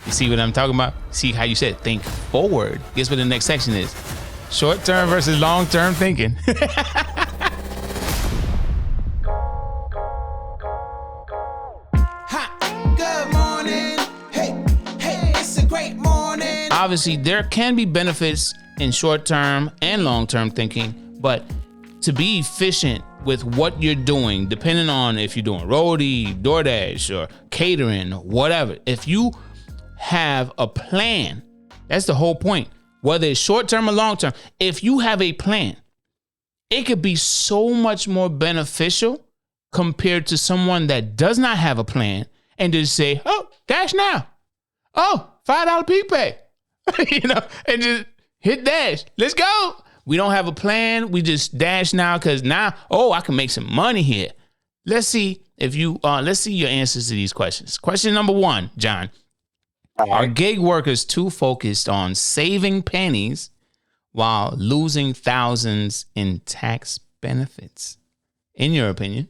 You see what I'm talking about? See how you said think forward. Guess what the next section is? Short-term versus long-term thinking. Good morning. Hey, it's a great morning. Obviously, there can be benefits in short-term and long-term thinking, but to be efficient with what you're doing, depending on if you're doing roadie, DoorDash, or catering, whatever, if you have a plan, that's the whole point. Whether it's short-term or long-term, if you have a plan, it could be so much more beneficial compared to someone that does not have a plan and just say, oh, dash now. Oh, $5 peak pay. And just hit dash. Let's go. We don't have a plan. We just dash now because now, I can make some money here. Let's see let's see your answers to these questions. Question number 1, John. Are gig workers too focused on saving pennies while losing thousands in tax benefits? In your opinion?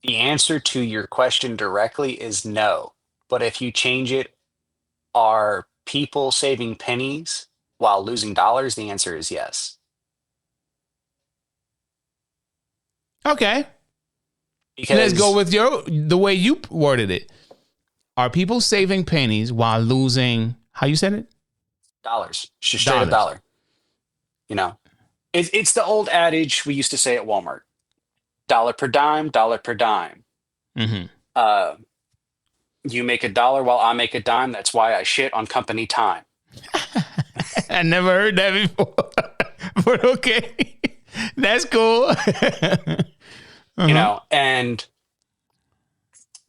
The answer to your question directly is no. But if you change it, are people saving pennies while losing dollars? The answer is yes. Okay. Because let's go with the way you worded it. Are people saving pennies while losing, how you said it? dollars. Just straight up dollar. It's the old adage we used to say at Walmart. Dollar per dime, dollar per dime. Mm-hmm. You make $1 while I make a dime. That's why I shit on company time. I never heard that before. But okay. That's cool. And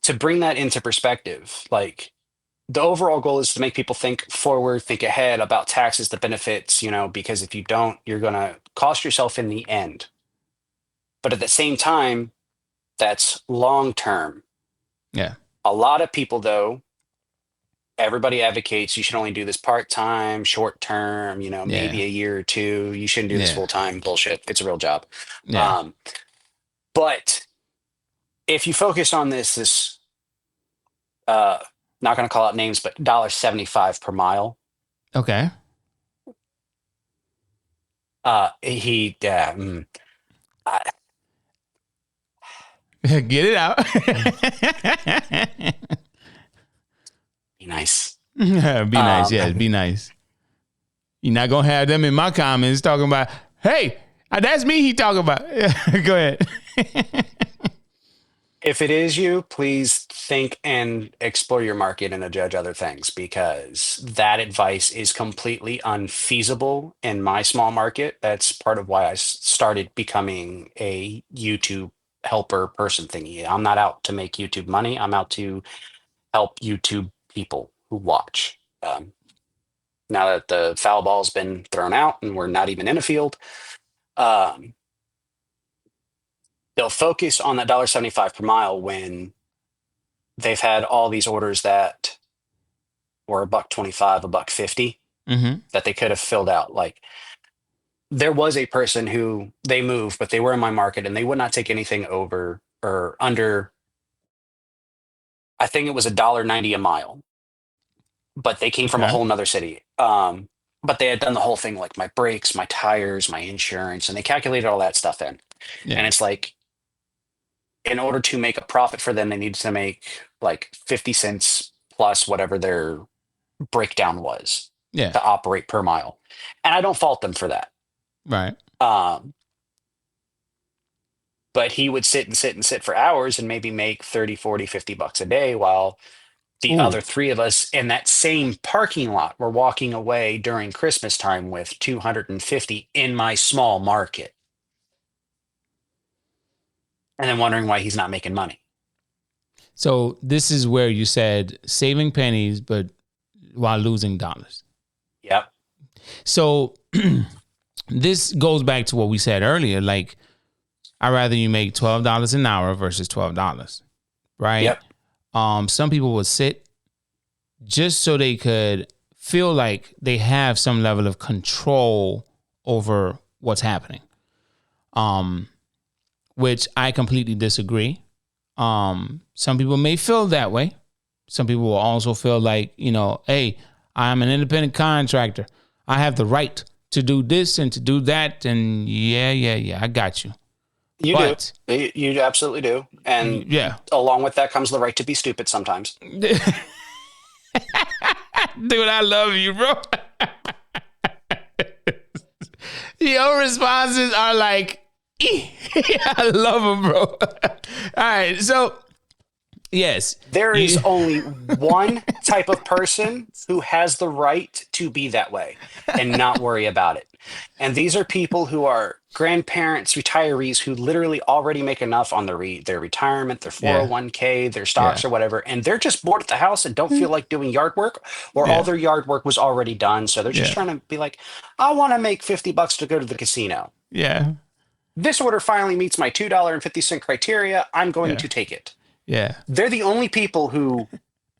to bring that into perspective, like the overall goal is to make people think forward, think ahead about taxes, the benefits, because if you don't, you're going to cost yourself in the end. But at the same time, that's long term. Yeah. A lot of people, though, everybody advocates you should only do this part time, short term, maybe a year or two. You shouldn't do this full time. Bullshit. It's a real job. Yeah. But if you focus on this, not going to call out names, but $1.75 per mile. Okay. Get it out. Be nice. Be nice. Yeah, be nice. You're not going to have them in my comments talking about, hey, that's me he talking about. Go ahead. If it is you, please think and explore your market and judge other things, because that advice is completely unfeasible in my small market. That's part of why I started becoming a YouTube helper person thingy. I'm not out to make YouTube money. I'm out to help YouTube people who watch. Now that the foul ball's been thrown out and we're not even in a field, they'll focus on that $1.75 per mile when they've had all these orders that were $1.25, $1.50 that they could have filled out. Like, there was a person who they moved, but they were in my market and they would not take anything over or under. I think it was $1.90 a mile, but they came from a whole nother city. But they had done the whole thing, like my brakes, my tires, my insurance, and they calculated all that stuff in. Yeah. And it's like, in order to make a profit for them, they needed to make like 50 cents plus whatever their breakdown was to operate per mile. And I don't fault them for that. Right. But he would sit for hours and maybe make 30, 40, $50 a day, while the other three of us in that same parking lot were walking away during Christmas time with 250 in my small market. And then wondering why he's not making money. So this is where you said saving pennies, but while losing dollars. Yep. So this goes back to what we said earlier. Like, I'd rather you make $12 an hour versus $12, right? Yep. Some people would sit just so they could feel like they have some level of control over what's happening. Which I completely disagree. Some people may feel that way. Some people will also feel like, hey, I'm an independent contractor. I have the right to do this and to do that. And yeah, I got you. You do. You absolutely do. And yeah, along with that comes the right to be stupid sometimes. dude, I love you, bro. Your responses are like, I love them, bro. All right, so yes, there is only one type of person who has the right to be that way and not worry about it. And these are people who are grandparents, retirees who literally already make enough on their retirement, their 401k, their stocks or whatever. And they're just bored at the house and don't feel like doing yard work, or all their yard work was already done. So they're just trying to be like, I want to make $50 to go to the casino. Yeah. This order finally meets my $2.50 criteria. I'm going to take it. Yeah. They're the only people who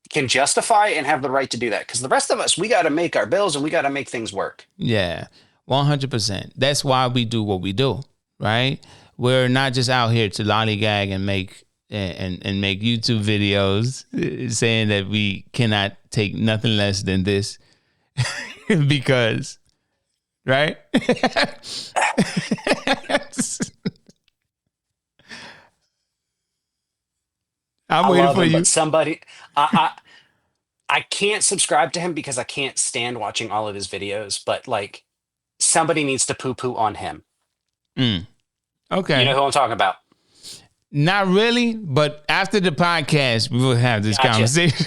can justify and have the right to do that. Because the rest of us, we got to make our bills and we got to make things work. Yeah, 100%. That's why we do what we do, right? We're not just out here to lollygag and make and make YouTube videos saying that we cannot take nothing less than this because, right? I'm waiting for you. But somebody, I can't subscribe to him because I can't stand watching all of his videos. But like, somebody needs to poo on him. Okay, you know who I'm talking about. Not really, but after the podcast, we will have this conversation,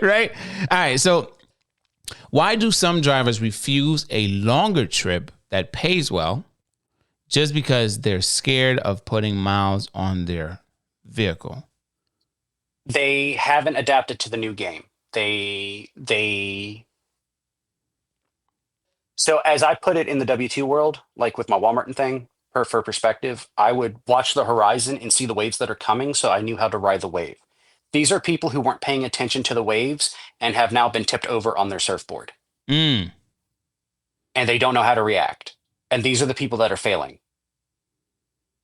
right? All right. So, why do some drivers refuse a longer trip that pays well, just because they're scared of putting miles on their vehicle? They haven't adapted to the new game. So as I put it in the W2 world, like with my Walmart and thing, for perspective, I would watch the horizon and see the waves that are coming, so I knew how to ride the wave. These are people who weren't paying attention to the waves and have now been tipped over on their surfboard. And they don't know how to react. And these are the people that are failing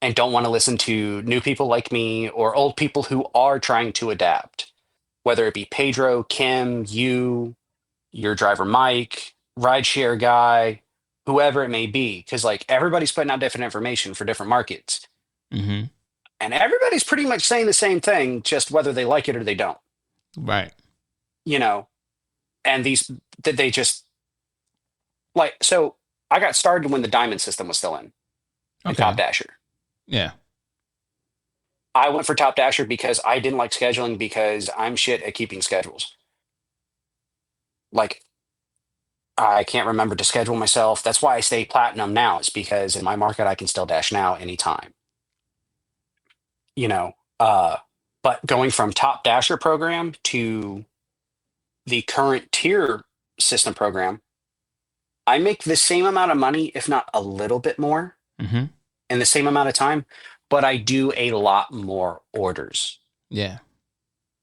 and don't want to listen to new people like me or old people who are trying to adapt, whether it be Pedro, Kim, you, your driver Mike, rideshare guy, whoever it may be, because like everybody's putting out different information for different markets. And everybody's pretty much saying the same thing, just whether they like it or they don't. Right. And they just like, so I got started when the diamond system was still in Top Dasher. Yeah. I went for Top Dasher because I didn't like scheduling because I'm shit at keeping schedules. Like, I can't remember to schedule myself. That's why I stay platinum now. It's because in my market, I can still dash now anytime. But going from Top Dasher program to the current tier system program, I make the same amount of money, if not a little bit more, in the same amount of time, but I do a lot more orders. Yeah.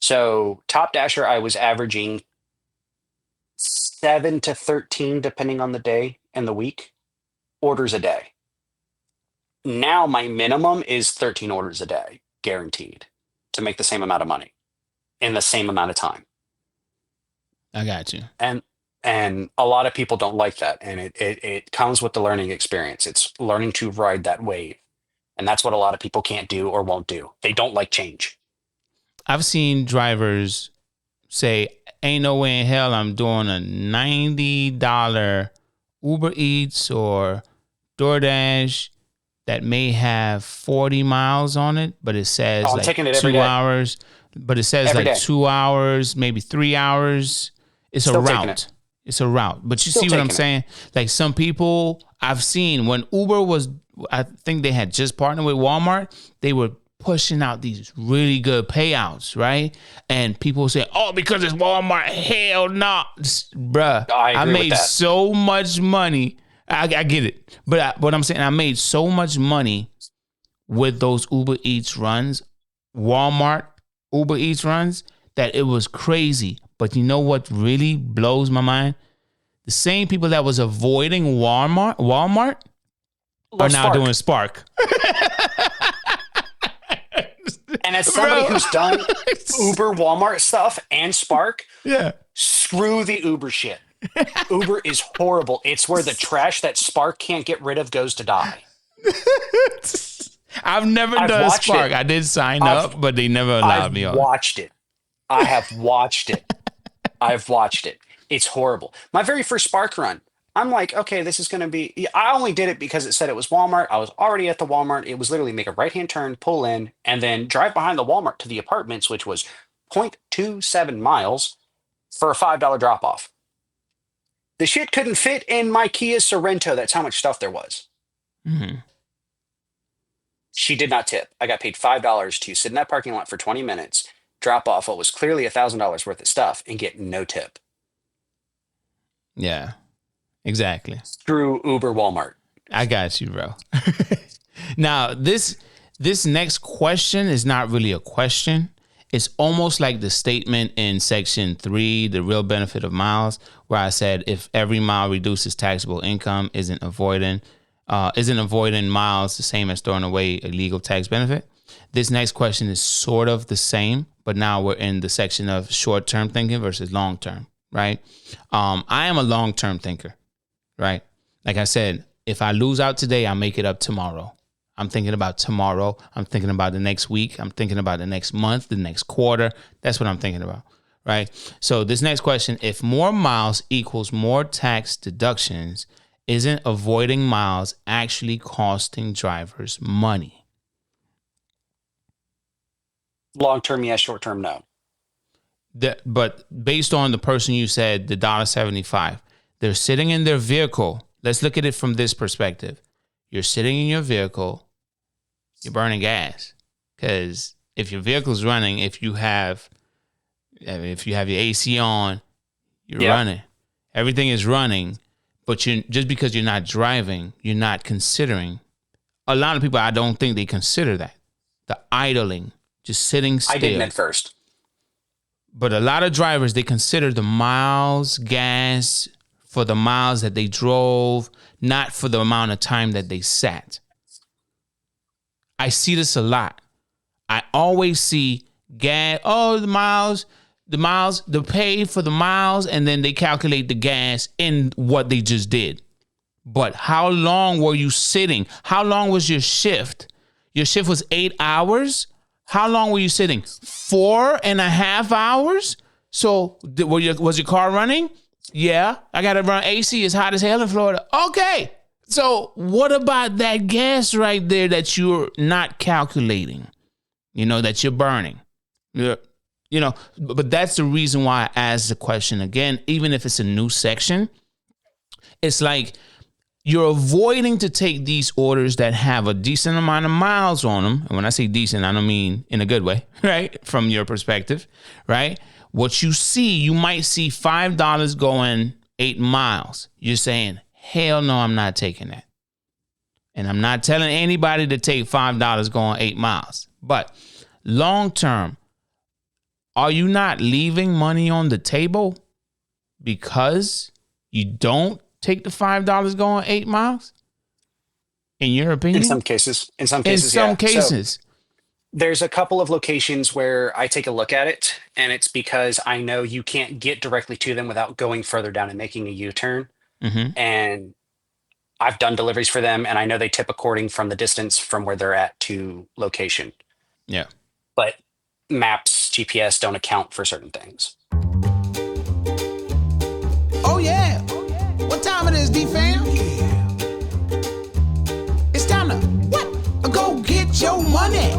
So Top Dasher, I was averaging 7 to 13, depending on the day and the week, orders a day. Now my minimum is 13 orders a day, guaranteed, to make the same amount of money in the same amount of time. I got you. And a lot of people don't like that. And it comes with the learning experience. It's learning to ride that wave. And that's what a lot of people can't do or won't do. They don't like change. I've seen drivers say, ain't no way in hell I'm doing a $90 Uber Eats or DoorDash that may have 40 miles on it, but it says I'm like taking it 2 hours. But it says every like day. 2 hours, maybe 3 hours. It's Still a taking route. It's a route. But you Still see what I'm taking saying? Like some people I've seen when Uber was, I think they had just partnered with Walmart, they were pushing out these really good payouts, right? And people say, oh, because it's Walmart. Hell no. Bruh, I made so much money. I get it. But what I'm saying, I made so much money with those Uber Eats runs, Walmart Uber Eats runs, that it was crazy. But you know what really blows my mind? The same people that was avoiding Walmart are now doing Spark. And as somebody Bro. who's done Uber, Walmart stuff, and Spark, Yeah. screw the Uber shit. Uber is horrible. It's where the trash that Spark can't get rid of goes to die. I've never I've done watched Spark. it. I did sign up, but they never allowed me on. Watched it. I have watched it. I've watched it. It's horrible. My very first Spark run, I'm like, okay, this is going to be. I only did it because it said it was Walmart. I was already at the Walmart. It was literally make a right-hand turn, pull in, and then drive behind the Walmart to the apartments, which was 0.27 miles for a $5 drop-off. The shit couldn't fit in my Kia Sorento. That's how much stuff there was. Mm-hmm. She did not tip. I got paid $5 to sit in that parking lot for 20 minutes, drop off what was clearly $1,000 worth of stuff, and get no tip. Yeah, exactly. Through Uber Walmart. I got you, bro. Now, this next question is not really a question. It's almost like the statement in section 3, the real benefit of miles, where I said if every mile reduces taxable income, isn't avoiding miles the same as throwing away a legal tax benefit. This next question is sort of the same, but now we're in the section of short-term thinking versus long-term, right? I am a long-term thinker, right? Like I said, if I lose out today, I'll make it up tomorrow. I'm thinking about tomorrow. I'm thinking about the next week. I'm thinking about the next month, the next quarter. That's what I'm thinking about, right? So this next question, if more miles equals more tax deductions, isn't avoiding miles actually costing drivers money? Long term, yes. Short term, no. But based on the person you said, the $1.75, they're sitting in their vehicle. Let's look at it from this perspective. You're sitting in your vehicle, you're burning gas. Because if your vehicle's running, if you have your AC on, you're running. Everything is running. But just because you're not driving, you're not considering. A lot of people, I don't think they consider that. The idling, just sitting still. I didn't at first. But a lot of drivers, they consider the miles, gas, for the miles that they drove, not for the amount of time that they sat. I see this a lot. I always see gas, the pay for the miles, and then they calculate the gas in what they just did. But how long were you sitting? How long was your shift? Your shift was 8 hours. How long were you sitting? 4.5 hours. So was your car running? Yeah, I got to run AC. It's hot as hell in Florida. Okay. So what about that gas right there that you're not calculating, that you're burning? Yeah. But that's the reason why I asked the question again, even if it's a new section. It's like you're avoiding to take these orders that have a decent amount of miles on them. And when I say decent, I don't mean in a good way, right? From your perspective, right? What you see, you might see $5 going 8 miles. You're saying, hell no, I'm not taking that. And I'm not telling anybody to take $5 going 8 miles. But long term, are you not leaving money on the table because you don't take the $5 going 8 miles? In your opinion? In some cases. So there's a couple of locations where I take a look at it, and it's because I know you can't get directly to them without going further down and making a U-turn. Mm-hmm. And I've done deliveries for them, and I know they tip according from the distance from where they're at to location. Yeah. But maps, GPS don't account for certain things. Oh yeah. What time it is, D-Fam? Yeah. It's time to what? Go get your money.